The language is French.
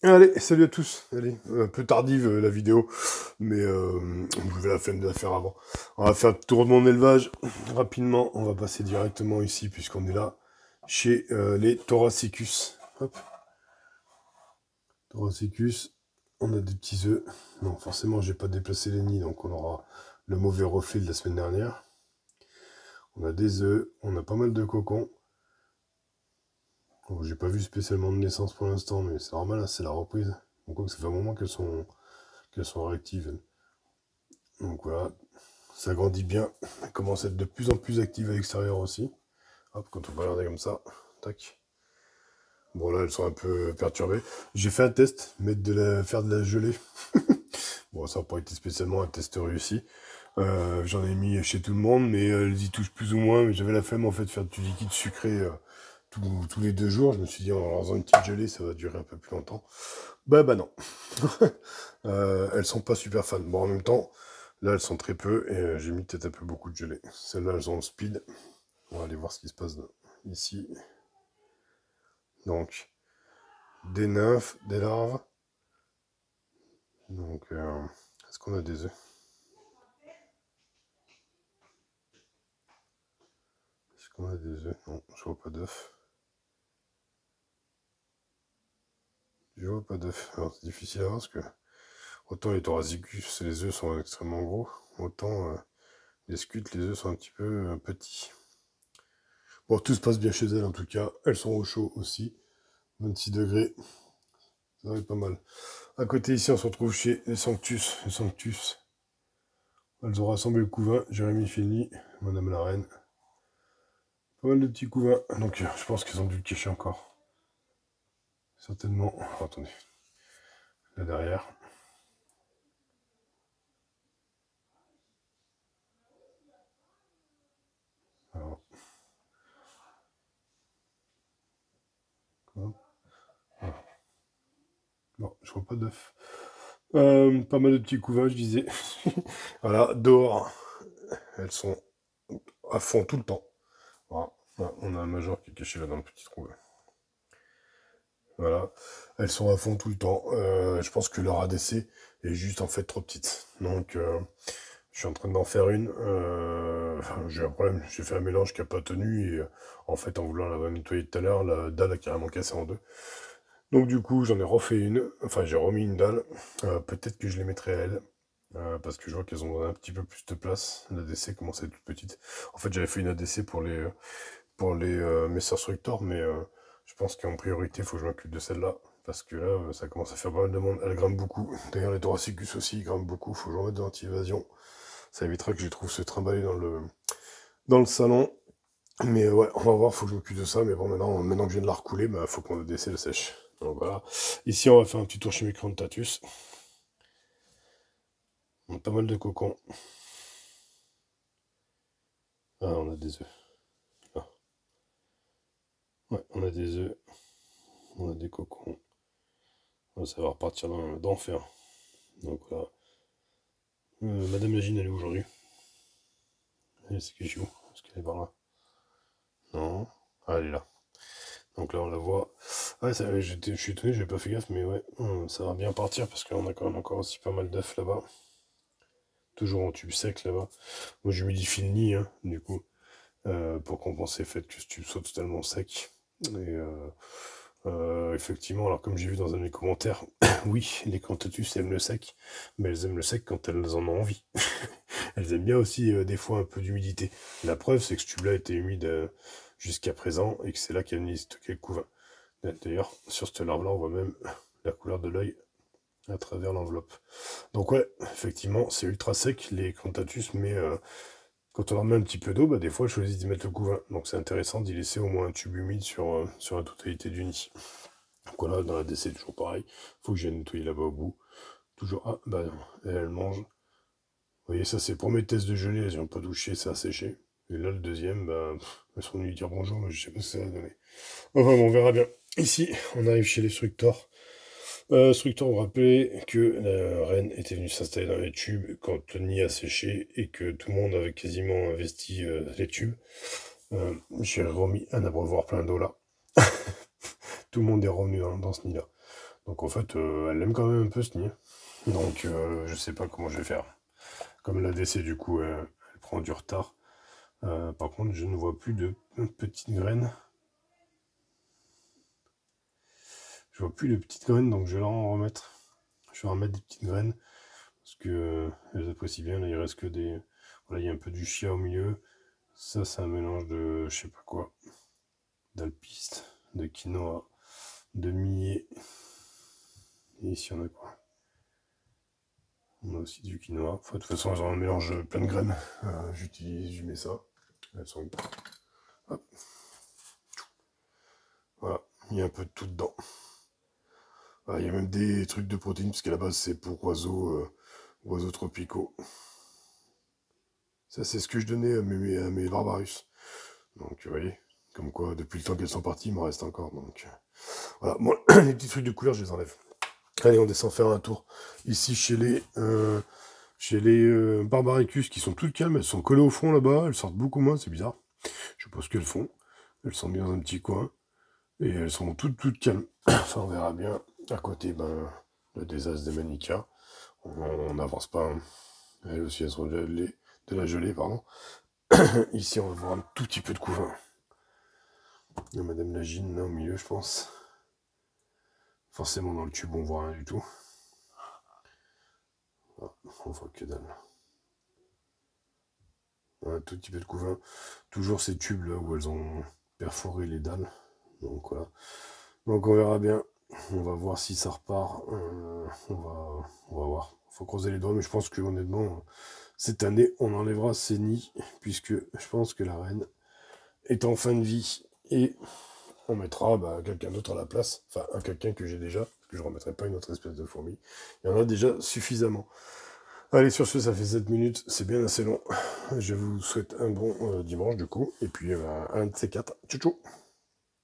Allez, salut à tous. Allez, un peu tardive la vidéo, mais j'avais la flemme de la faire avant. On va faire le tour de mon élevage rapidement. On va passer directement ici puisqu'on est là chez les Thoracicus. Hop, Thoracicus. On a des petits œufs. Non, forcément, j'ai pas déplacé les nids, donc on aura le mauvais reflet de la semaine dernière. On a des œufs, on a pas mal de cocons. Bon, j'ai pas vu spécialement de naissance pour l'instant, mais c'est normal, hein, c'est la reprise. Donc ça fait un moment qu'elles sont réactives. Donc voilà, ça grandit bien. Elle commence à être de plus en plus active à l'extérieur aussi. Hop, quand on va regarder comme ça, tac. Bon là, elles sont un peu perturbées. J'ai fait un test, faire de la gelée. Bon, ça n'a pas été spécialement un test réussi. J'en ai mis chez tout le monde, mais elles y touchent plus ou moins. Mais j'avais la flemme en fait de faire du liquide sucré tous les 2 jours. Je me suis dit, en leur faisant une petite gelée, ça va durer un peu plus longtemps. Bah non. Elles sont pas super fans. Bon, en même temps, là, elles sont très peu et j'ai mis peut-être un peu beaucoup de gelée. Celles-là, elles ont le speed. On va aller voir ce qui se passe ici. Donc, des nymphes, des larves. Donc, est-ce qu'on a des œufs? Est-ce qu'on a des œufs? Non, je vois pas d'œufs. Je vois pas d'œufs. Alors, c'est difficile à voir parce que autant les thoracicus, les œufs sont extrêmement gros, autant les scutes, les œufs sont un petit peu petits. Bon, tout se passe bien chez elles en tout cas. Elles sont au chaud aussi. 26 degrés. Ça va être pas mal. À côté ici, on se retrouve chez les Sanctus. Les Sanctus. Elles ont rassemblé le couvain. Jérémy Filny, Madame la Reine. Pas mal de petits couvains. Donc, je pense qu'ils ont dû le cacher encore. Certainement. Oh, attendez. Là derrière. Alors. Voilà. Non, je vois pas d'œufs. Pas mal de petits couvains, je disais. Voilà, dehors. Elles sont à fond tout le temps. Voilà. Voilà, on a un major qui est caché là dans le petit trou. Voilà. Elles sont à fond tout le temps. Je pense que leur ADC est juste en fait trop petite. Donc, je suis en train d'en faire une. Enfin, j'ai un problème. J'ai fait un mélange qui n'a pas tenu. Et en fait, en voulant la nettoyer tout à l'heure, la dalle a carrément cassé en deux. Donc, du coup, j'en ai refait une. Enfin, j'ai remis une dalle. Peut-être que je les mettrai à elles. Parce que je vois qu'elles ont un petit peu plus de place. L'ADC commence à être toute petite. En fait, j'avais fait une ADC pour les Messer Structor, mais je pense qu'en priorité, il faut que je m'occupe de celle-là. Parce que là, ça commence à faire pas mal de monde. Elle grimpe beaucoup. D'ailleurs, les Thoracicus aussi, ils grimpent beaucoup. Faut que je remette de l'anti-évasion. Ça évitera que je les trouve se trimballer dans le salon. Mais ouais, on va voir, faut que je m'occupe de ça. Mais bon, maintenant que je viens de la recouler, bah, faut qu'on le sèche. Donc voilà. Ici, on va faire un petit tour chez Microntatus. On a pas mal de cocons. Ah, on a des œufs. Ah. Ouais, on a des œufs. On a des cocons. Ça va repartir d'enfer. Donc voilà. Madame Lagine, elle est où aujourd'hui? C'est qui joue? Est-ce qu'elle est par là? Non. Ah, elle est là. Donc là, on la voit. Ouais, je suis étonné, j'ai pas fait gaffe, mais ouais, ça va bien partir parce qu'on a quand même encore aussi pas mal d'œufs là-bas. Toujours en tube sec là-bas. Moi, j'humidifie le nid, hein, du coup, pour compenser le fait que ce tube soit totalement sec. Et effectivement, alors comme j'ai vu dans un de mes commentaires, oui, les cantatus aiment le sec, mais elles aiment le sec quand elles en ont envie. Elles aiment bien aussi des fois un peu d'humidité. La preuve, c'est que ce tube-là était humide jusqu'à présent et que c'est là qu'elle a stocké le couvain. D'ailleurs, sur cette larve-là, on voit même la couleur de l'œil à travers l'enveloppe. Donc ouais, effectivement, c'est ultra sec, les cantatus, mais quand on leur met un petit peu d'eau, bah, des fois, elles choisissent d'y mettre le couvain. Donc c'est intéressant d'y laisser au moins un tube humide sur la totalité du nid. Donc voilà, dans la DC, toujours pareil. Faut que j'aille nettoyer là-bas au bout. Toujours, ah, bah non, elle mange. Vous voyez, ça c'est pour mes tests de gelée, elles n'ont pas touché, ça a séché. Et là, le deuxième, bah, elles sont venues dire bonjour, mais je sais pas ce que ça va donner. Enfin bon, on verra bien. Ici, on arrive chez les Structors. Structor, vous rappelez que la reine était venue s'installer dans les tubes quand le nid a séché et que tout le monde avait quasiment investi les tubes. J'ai remis un abreuvoir plein d'eau là. Tout le monde est revenu dans ce nid-là. Donc en fait, elle aime quand même un peu ce nid. Donc je sais pas comment je vais faire. Comme la l'ADC du coup, elle prend du retard. Par contre, je ne vois plus de petites graines. Je vois plus de petites graines, donc je vais en remettre. Je vais en remettre des petites graines. Parce que elles apprécient bien. Là, il reste que des... Voilà, il y a un peu du chia au milieu. Ça, c'est un mélange de je sais pas quoi. D'alpiste, de quinoa, de millet. Et ici, on a quoi? On a aussi du quinoa. Enfin, de toute façon, j'en mélange plein de graines. Je mets ça. Elles sont... Hop. Voilà, il y a un peu de tout dedans. Voilà, il y a même des trucs de protéines, parce qu'à la base, c'est pour oiseaux tropicaux. Ça, c'est ce que je donnais à mes barbarus. Donc, vous voyez, comme quoi, depuis le temps qu'elles sont parties, il m'en reste encore. Donc, voilà, moi, les petits trucs de couleur, je les enlève. Allez, on descend faire un tour. Ici, chez les barbaricus, qui sont toutes calmes, elles sont collées au fond, là-bas. Elles sortent beaucoup moins, c'est bizarre. Je sais pas ce qu'elles font. Elles sont mises dans un petit coin. Et elles sont toutes calmes. Ça, on verra bien. À côté, le désastre des Manica. On n'avance pas. Hein. Elles aussi, elles sont de la gelée, pardon. Ici, on va voir un tout petit peu de couvain. Il y a Madame Lagine, là, au milieu, je pense. Forcément, dans le tube, on voit rien du tout. Ah, on voit que dalle. Un tout petit peu de couvain. Toujours ces tubes, là, où elles ont perforé les dalles. Donc, voilà. Donc, on verra bien. On va voir si ça repart. On va voir. Faut croiser les doigts, mais je pense que honnêtement, cette année, on enlèvera ces nids, puisque je pense que la reine est en fin de vie. Et on mettra quelqu'un d'autre à la place. Enfin, un quelqu'un que j'ai déjà, parce que je ne remettrai pas une autre espèce de fourmi. Il y en a déjà suffisamment. Allez, sur ce, ça fait 7 minutes. C'est bien assez long. Je vous souhaite un bon dimanche, du coup. Et puis, un de ces quatre. Tchou tchou.